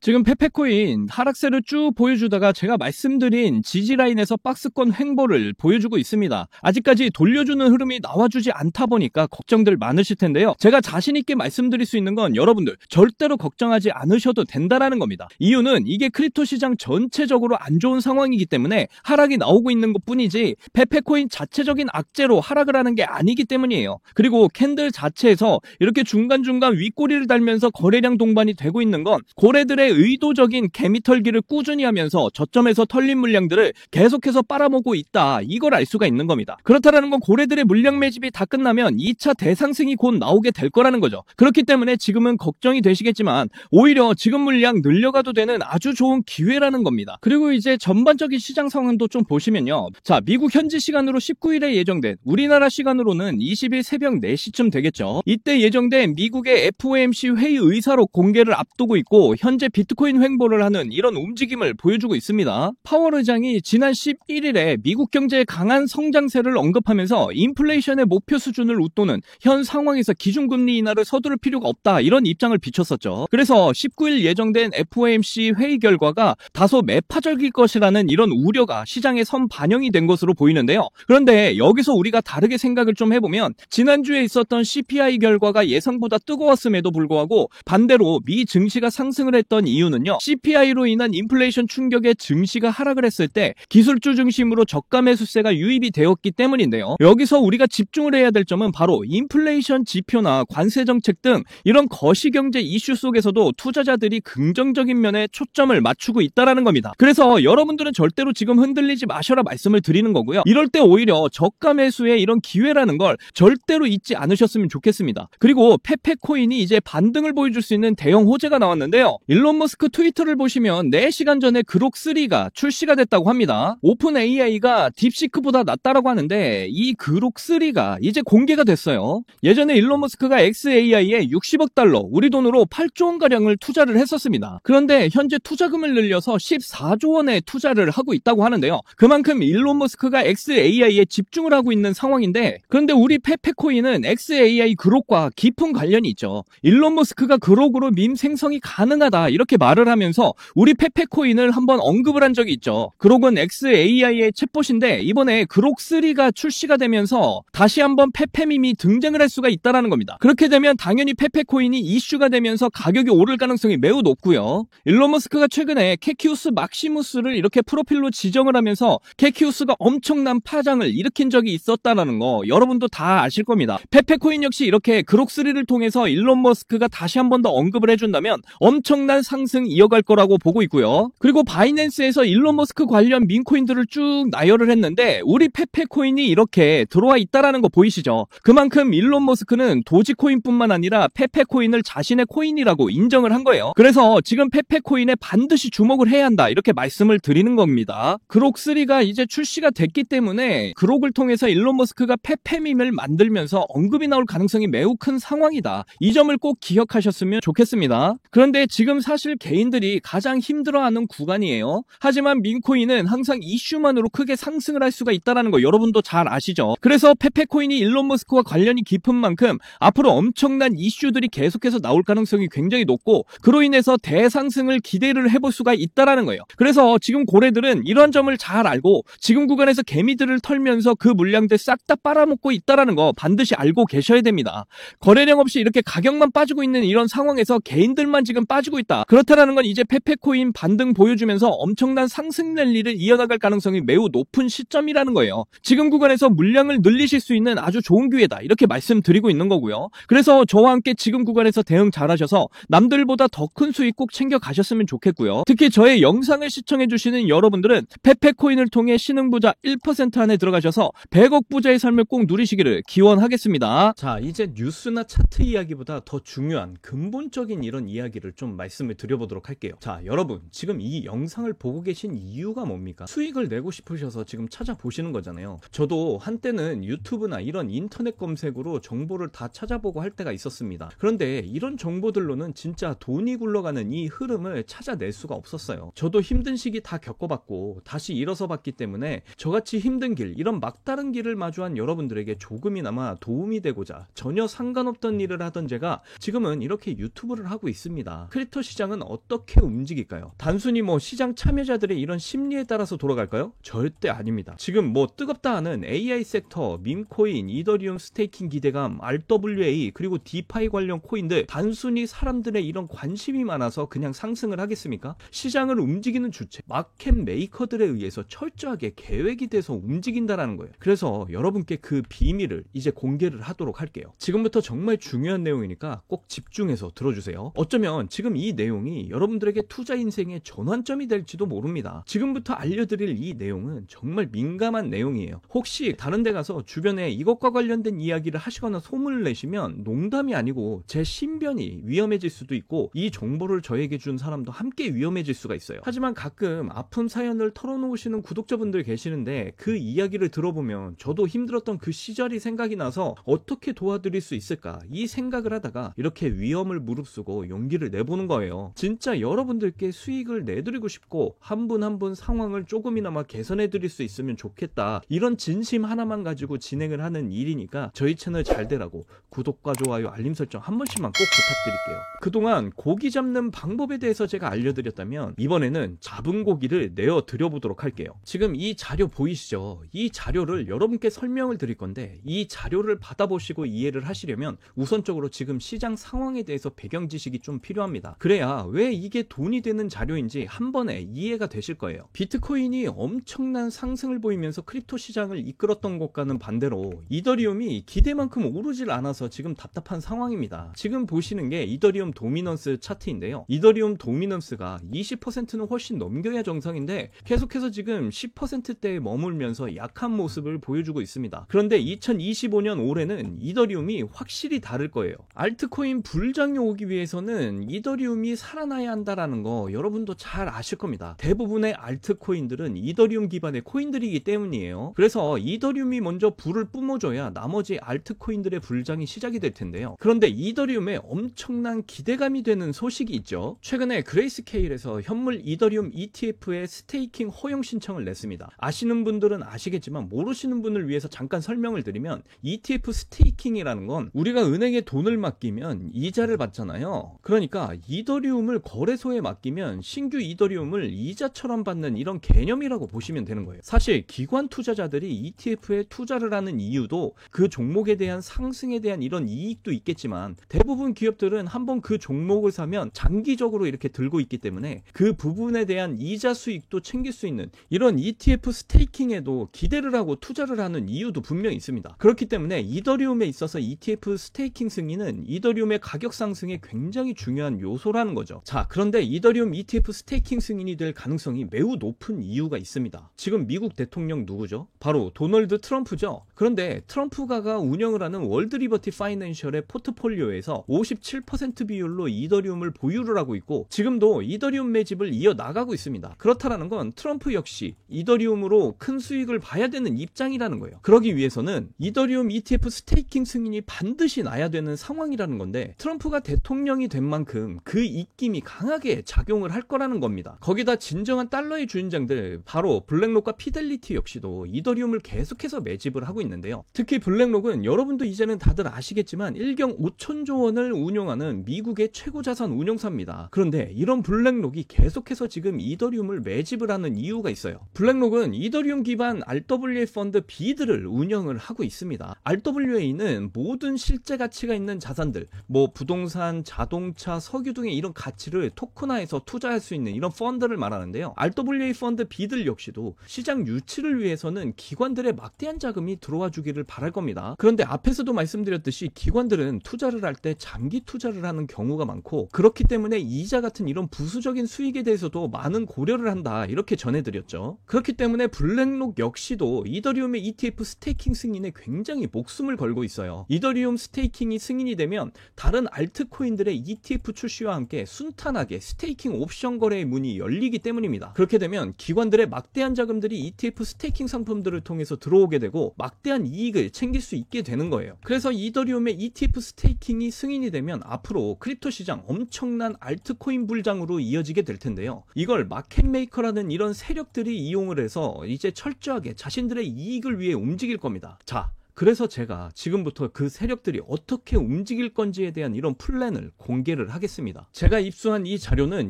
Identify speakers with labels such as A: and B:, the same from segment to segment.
A: 지금 페페코인 하락세를 쭉 보여주다가 제가 말씀드린 지지라인에서 박스권 횡보를 보여주고 있습니다. 아직까지 돌려주는 흐름이 나와주지 않다 보니까 걱정들 많으실 텐데요. 제가 자신있게 말씀드릴 수 있는 건 여러분들 절대로 걱정하지 않으셔도 된다라는 겁니다. 이유는 이게 크립토 시장 전체적으로 안 좋은 상황이기 때문에 하락이 나오고 있는 것 뿐이지 페페코인 자체적인 악재로 하락을 하는 게 아니기 때문이에요. 그리고 캔들 자체에서 이렇게 중간중간 윗꼬리를 달면서 거래량 동반이 되고 있는 건 고래들의 의도적인 개미털기를 꾸준히 하면서 저점에서 털린 물량들을 계속해서 빨아먹고 있다, 이걸 알 수가 있는 겁니다. 그렇다라는 건 고래들의 물량 매집이 다 끝나면 2차 대상승이 곧 나오게 될 거라는 거죠. 그렇기 때문에 지금은 걱정이 되시겠지만 오히려 지금 물량 늘려가도 되는 아주 좋은 기회라는 겁니다. 그리고 이제 전반적인 시장 상황도 좀 보시면요, 자, 미국 현지 시간으로 19일에 예정된, 우리나라 시간으로는 20일 새벽 4시쯤 되겠죠. 이때 예정된 미국의 FOMC 회의 의사록 공개를 앞두고 있고 현재 비트코인 횡보를 하는 이런 움직임을 보여주고 있습니다. 파월 의장이 지난 11일에 미국 경제의 강한 성장세를 언급하면서 인플레이션의 목표 수준을 웃도는 현 상황에서 기준금리 인하를 서두를 필요가 없다, 이런 입장을 비췄었죠. 그래서 19일 예정된 FOMC 회의 결과가 다소 매파적일 것이라는 이런 우려가 시장에 선반영이 된 것으로 보이는데요. 그런데 여기서 우리가 다르게 생각을 좀 해보면 지난주에 있었던 CPI 결과가 예상보다 뜨거웠음에도 불구하고 반대로 미 증시가 상승을 했던 이유는요, CPI로 인한 인플레이션 충격에 증시가 하락을 했을 때 기술주 중심으로 저가 매수세가 유입이 되었기 때문인데요. 여기서 우리가 집중을 해야 될 점은 바로 인플레이션 지표나 관세 정책 등 이런 거시경제 이슈 속에서도 투자자들이 긍정적인 면에 초점을 맞추고 있다는 겁니다. 그래서 여러분들은 절대로 지금 흔들리지 마셔라 말씀을 드리는 거고요. 이럴 때 오히려 저가 매수의 이런 기회라는 걸 절대로 잊지 않으셨으면 좋겠습니다. 그리고 페페코인이 이제 반등을 보여줄 수 있는 대형 호재가 나왔는데요. 일론 머스크 트위터를 보시면 4시간 전에 그록3가 출시가 됐다고 합니다. 오픈 AI가 딥시크보다 낫다라고 하는데 이 그록3가 이제 공개가 됐어요. 예전에 일론 머스크가 XAI에 60억 달러, 우리 돈으로 8조 원가량을 투자를 했었습니다. 그런데 현재 투자금을 늘려서 14조 원의 투자를 하고 있다고 하는데요. 그만큼 일론 머스크가 XAI에 집중을 하고 있는 상황인데, 그런데 우리 페페코인은 XAI 그록과 깊은 관련이 있죠. 일론 머스크가 그록으로 밈 생성이 가능하다, 이렇게 말을 하면서 우리 페페코인을 한번 언급을 한 적이 있죠. 그록은 XAI의 챗봇인데 이번에 그록3가 출시가 되면서 다시 한번 페페밈이 등장을 할 수가 있다는 겁니다. 그렇게 되면 당연히 페페코인이 이슈가 되면서 가격이 오를 가능성이 매우 높고요. 일론 머스크가 최근에 캐키우스 막시무스를 이렇게 프로필로 지정을 하면서 캐키우스가 엄청난 파장을 일으킨 적이 있었다는 거 여러분도 다 아실 겁니다. 페페코인 역시 이렇게 그록3를 통해서 일론 머스크가 다시 한 번 더 언급을 해준다면 엄청난 상승 이어갈 거라고 보고 있고요. 그리고 바이낸스에서 일론 머스크 관련 민코인들을 쭉 나열을 했는데 우리 페페코인이 이렇게 들어와 있다라는 거 보이시죠? 그만큼 일론 머스크는 도지코인뿐만 아니라 페페코인을 자신의 코인이라고 인정을 한 거예요. 그래서 지금 페페코인에 반드시 주목을 해야 한다, 이렇게 말씀을 드리는 겁니다. 그록3가 이제 출시가 됐기 때문에 그록을 통해서 일론 머스크가 페페밈을 만들면서 언급이 나올 가능성이 매우 큰 상황이다, 이 점을 꼭 기억하셨으면 좋겠습니다. 그런데 지금 사실 개인들이 가장 힘들어하는 구간이에요. 하지만 민코인은 항상 이슈만으로 크게 상승을 할 수가 있다는 거 여러분도 잘 아시죠? 그래서 페페코인이 일론 머스크와 관련이 깊은 만큼 앞으로 엄청난 이슈들이 계속해서 나올 가능성이 굉장히 높고 그로 인해서 대상승을 기대를 해볼 수가 있다는 거예요. 그래서 지금 고래들은 이런 점을 잘 알고 지금 구간에서 개미들을 털면서 그 물량들 싹 다 빨아먹고 있다는 거 반드시 알고 계셔야 됩니다. 거래량 없이 이렇게 가격만 빠지고 있는 이런 상황에서 개인들만 지금 빠지고 있다. 그렇다라는 건 이제 페페코인 반등 보여주면서 엄청난 상승 랠리를 이어나갈 가능성이 매우 높은 시점이라는 거예요. 지금 구간에서 물량을 늘리실 수 있는 아주 좋은 기회다, 이렇게 말씀드리고 있는 거고요. 그래서 저와 함께 지금 구간에서 대응 잘하셔서 남들보다 더 큰 수익 꼭 챙겨가셨으면 좋겠고요. 특히 저의 영상을 시청해주시는 여러분들은 페페코인을 통해 신흥부자 1% 안에 들어가셔서 100억 부자의 삶을 꼭 누리시기를 기원하겠습니다. 자, 이제 뉴스나 차트 이야기보다 더 중요한 근본적인 이런 이야기를 좀 말씀을 드려보도록 할게요. 자, 여러분 지금 이 영상을 보고 계신 이유가 뭡니까? 수익을 내고 싶으셔서 지금 찾아보시는 거잖아요. 저도 한때는 유튜브나 이런 인터넷 검색으로 정보를 다 찾아보고 할 때가 있었습니다. 그런데 이런 정보들로는 진짜 돈이 굴러가는 이 흐름을 찾아낼 수가 없었어요. 저도 힘든 시기 다 겪어봤고 다시 일어서 봤기 때문에 저같이 힘든 길, 이런 막다른 길을 마주한 여러분들에게 조금이나마 도움이 되고자 전혀 상관없던 일을 하던 제가 지금은 이렇게 유튜브를 하고 있습니다. 크립토 시장을 시장은 어떻게 움직일까요? 단순히 뭐 시장 참여자들의 이런 심리에 따라서 돌아갈까요? 절대 아닙니다. 지금 뭐 뜨겁다 하는 AI 섹터, 밈코인, 이더리움 스테이킹 기대감, RWA 그리고 디파이 관련 코인들, 단순히 사람들의 이런 관심이 많아서 그냥 상승을 하겠습니까? 시장을 움직이는 주체, 마켓 메이커들에 의해서 철저하게 계획이 돼서 움직인다라는 거예요. 그래서 여러분께 그 비밀을 이제 공개를 하도록 할게요. 지금부터 정말 중요한 내용이니까 꼭 집중해서 들어주세요. 어쩌면 지금 이 내용이 여러분들에게 투자 인생의 전환점이 될지도 모릅니다. 지금부터 알려드릴 이 내용은 정말 민감한 내용이에요. 혹시 다른 데 가서 주변에 이것과 관련된 이야기를 하시거나 소문을 내시면 농담이 아니고 제 신변이 위험해질 수도 있고 이 정보를 저에게 준 사람도 함께 위험해질 수가 있어요. 하지만 가끔 아픈 사연을 털어놓으시는 구독자분들 계시는데 그 이야기를 들어보면 저도 힘들었던 그 시절이 생각이 나서 어떻게 도와드릴 수 있을까 이 생각을 하다가 이렇게 위험을 무릅쓰고 용기를 내보는 거예요. 진짜 여러분들께 수익을 내드리고 싶고 한 분 한 분 상황을 조금이나마 개선해드릴 수 있으면 좋겠다, 이런 진심 하나만 가지고 진행을 하는 일이니까 저희 채널 잘 되라고 구독과 좋아요 알림 설정 한 번씩만 꼭 부탁드릴게요. 그동안 고기 잡는 방법에 대해서 제가 알려드렸다면 이번에는 잡은 고기를 내어 드려보도록 할게요. 지금 이 자료 보이시죠? 이 자료를 여러분께 설명을 드릴 건데 이 자료를 받아보시고 이해를 하시려면 우선적으로 지금 시장 상황에 대해서 배경 지식이 좀 필요합니다. 그래야 왜 이게 돈이 되는 자료인지 한 번에 이해가 되실 거예요. 비트코인이 엄청난 상승을 보이면서 크립토 시장을 이끌었던 것과는 반대로 이더리움이 기대만큼 오르질 않아서 지금 답답한 상황입니다. 지금 보시는 게 이더리움 도미넌스 차트인데요. 이더리움 도미넌스가 20%는 훨씬 넘겨야 정상인데 계속해서 지금 10%대에 머물면서 약한 모습을 보여주고 있습니다. 그런데 2025년 올해는 이더리움이 확실히 다를 거예요. 알트코인 불장이 오기 위해서는 이더리움이 살아나야 한다라는 거 여러분도 잘 아실 겁니다. 대부분의 알트코인들은 이더리움 기반의 코인들이기 때문이에요. 그래서 이더리움이 먼저 불을 뿜어줘야 나머지 알트코인들의 불장이 시작이 될 텐데요. 그런데 이더리움에 엄청난 기대감이 되는 소식이 있죠. 최근에 그레이스케일에서 현물 이더리움 ETF의 스테이킹 허용 신청을 냈습니다. 아시는 분들은 아시겠지만 모르시는 분을 위해서 잠깐 설명을 드리면 ETF 스테이킹이라는 건 우리가 은행에 돈을 맡기면 이자를 받잖아요. 그러니까 이더리움을 거래소에 맡기면 신규 이더리움을 이자처럼 받는 이런 개념이라고 보시면 되는 거예요. 사실 기관 투자자들이 ETF에 투자를 하는 이유도 그 종목에 대한 상승에 대한 이런 이익도 있겠지만 대부분 기업들은 한번 그 종목을 사면 장기적으로 이렇게 들고 있기 때문에 그 부분에 대한 이자 수익도 챙길 수 있는 이런 ETF 스테이킹에도 기대를 하고 투자를 하는 이유도 분명히 있습니다. 그렇기 때문에 이더리움에 있어서 ETF 스테이킹 승인은 이더리움의 가격 상승에 굉장히 중요한 요소라는 거죠. 자, 그런데 이더리움 ETF 스테이킹 승인이 될 가능성이 매우 높은 이유가 있습니다. 지금 미국 대통령 누구죠? 바로 도널드 트럼프죠. 그런데 트럼프가 운영을 하는 월드 리버티 파이낸셜의 포트폴리오에서 57% 비율로 이더리움을 보유를 하고 있고 지금도 이더리움 매집을 이어나가고 있습니다. 그렇다라는 건 트럼프 역시 이더리움으로 큰 수익을 봐야 되는 입장이라는 거예요. 그러기 위해서는 이더리움 ETF 스테이킹 승인이 반드시 나야 되는 상황이라는 건데 트럼프가 대통령이 된 만큼 그 입김이 강하게 작용을 할 거라는 겁니다. 거기다 진정한 달러의 주인장들 바로 블랙록과 피델리티 역시도 이더리움을 계속해서 매집을 하고 있는데요. 특히 블랙록은 여러분도 이제는 다들 아시겠지만 1경 5천조 원을 운용하는 미국의 최고 자산 운용사입니다. 그런데 이런 블랙록이 계속해서 지금 이더리움을 매집을 하는 이유가 있어요. 블랙록은 이더리움 기반 RWA 펀드 B들을 운영을 하고 있습니다. RWA는 모든 실제 가치가 있는 자산들, 뭐 부동산, 자동차, 석유 등의 이런 가치를 토큰화해서 투자할 수 있는 이런 펀드를 말하는데요. RWA 펀드 B들 역시도 시장 유치를 위해서는 기관들의 막대한 자금이 들어와 주기를 바랄 겁니다. 그런데 앞에서도 말씀드렸듯이 기관들은 투자를 할 때 장기 투자를 하는 경우가 많고 그렇기 때문에 이자 같은 이런 부수적인 수익에 대해서도 많은 고려를 한다, 이렇게 전해드렸죠. 그렇기 때문에 블랙록 역시도 이더리움의 ETF 스테이킹 승인에 굉장히 목숨을 걸고 있어요. 이더리움 스테이킹이 승인이 되면 다른 알트코인들의 ETF 출시와 함께 순탄하게 스테이킹 옵션 거래의 문이 열리기 때문입니다. 그렇게 되면 기관들의 막대한 자금들이 ETF 스테이킹 상품들을 통해서 들어오게 되고 막대한 이익을 챙길 수 있게 되는 거예요. 그래서 이더리움의 ETF 스테이킹이 승인이 되면 앞으로 크립토 시장 엄청난 알트코인 불장으로 이어지게 될 텐데요. 이걸 마켓메이커라는 이런 세력들이 이용을 해서 이제 철저하게 자신들의 이익을 위해 움직일 겁니다. 자, 그래서 제가 지금부터 그 세력들이 어떻게 움직일 건지에 대한 이런 플랜을 공개를 하겠습니다. 제가 입수한 이 자료는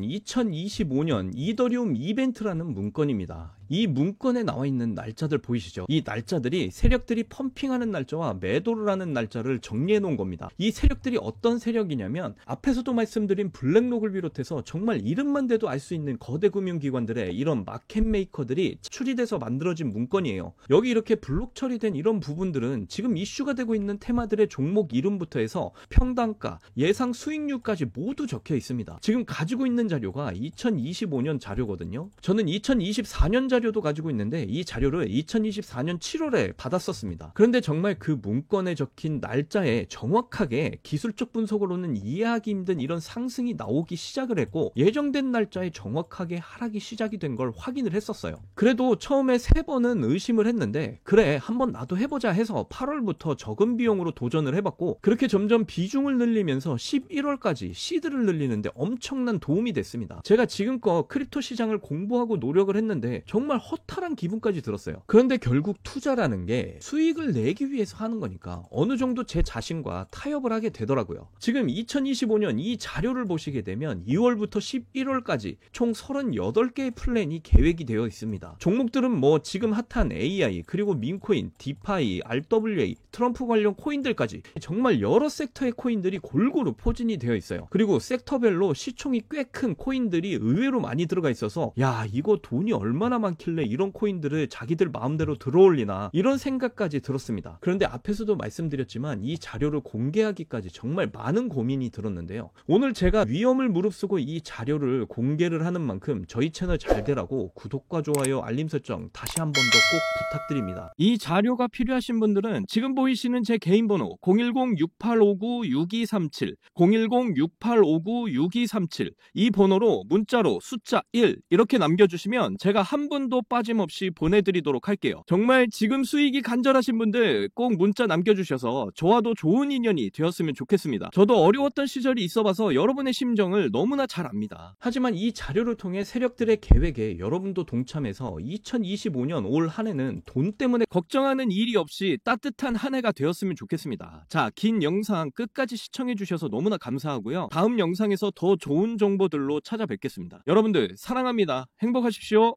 A: 2025년 이더리움 이벤트라는 문건입니다. 이 문건에 나와 있는 날짜들 보이시죠? 이 날짜들이 세력들이 펌핑하는 날짜와 매도를 하는 날짜를 정리해 놓은 겁니다. 이 세력들이 어떤 세력이냐면 앞에서도 말씀드린 블랙록을 비롯해서 정말 이름만 대도 알 수 있는 거대 금융기관들의 이런 마켓메이커들이 추리돼서 만들어진 문건이에요. 여기 이렇게 블록 처리된 이런 부분들은 지금 이슈가 되고 있는 테마들의 종목 이름부터 해서 평단가, 예상 수익률까지 모두 적혀 있습니다. 지금 가지고 있는 자료가 2025년 자료거든요. 저는 2024년 자료도 가지고 있는데 이 자료를 2024년 7월에 받았었습니다. 그런데 정말 그 문건에 적힌 날짜에 정확하게 기술적 분석으로는 이해하기 힘든 이런 상승이 나오기 시작을 했고 예정된 날짜에 정확하게 하락이 시작이 된 걸 확인을 했었어요. 그래도 처음에 3번은 의심을 했는데 그래 한번 나도 해보자 해서 8월부터 적은 비용으로 도전을 해봤고 그렇게 점점 비중을 늘리면서 11월까지 시드를 늘리는데 엄청난 도움이 됐습니다. 제가 지금껏 크립토 시장을 공부하고 노력을 했는데 정말 허탈한 기분까지 들었어요. 그런데 결국 투자라는 게 수익을 내기 위해서 하는 거니까 어느 정도 제 자신과 타협을 하게 되더라고요. 지금 2025년 이 자료를 보시게 되면 2월부터 11월까지 총 38개의 플랜이 계획이 되어 있습니다. 종목들은 뭐 지금 핫한 AI 그리고 민코인, 디파이, RWA, 트럼프 관련 코인들까지 정말 여러 섹터의 코인들이 골고루 포진이 되어 있어요. 그리고 섹터별로 시총이 꽤 큰 코인들이 의외로 많이 들어가 있어서 야 이거 돈이 얼마나 많길래 이런 코인들을 자기들 마음대로 들어올리나 이런 생각까지 들었습니다. 그런데 앞에서도 말씀드렸지만 이 자료를 공개하기까지 정말 많은 고민이 들었는데요. 오늘 제가 위험을 무릅쓰고 이 자료를 공개를 하는 만큼 저희 채널 잘 되라고 구독과 좋아요, 알림 설정 다시 한 번 더 꼭 부탁드립니다. 이 자료가 필요하신 분들은 지금 보이시는 제 개인 번호 010-6859-6237 010-6859-6237 이 번호로 문자로 숫자 1 이렇게 남겨주시면 제가 한 분도 빠짐없이 보내드리도록 할게요. 정말 지금 수익이 간절하신 분들 꼭 문자 남겨주셔서 저와도 좋은 인연이 되었으면 좋겠습니다. 저도 어려웠던 시절이 있어봐서 여러분의 심정을 너무나 잘 압니다. 하지만 이 자료를 통해 세력들의 계획에 여러분도 동참해서 2025년 올 한 해는 돈 때문에 걱정하는 일이 없이 따뜻한 한 해가 되었으면 좋겠습니다. 자, 긴 영상 끝까지 시청해주셔서 너무나 감사하고요. 다음 영상에서 더 좋은 정보들로 찾아뵙겠습니다. 여러분들 사랑합니다. 행복하십시오.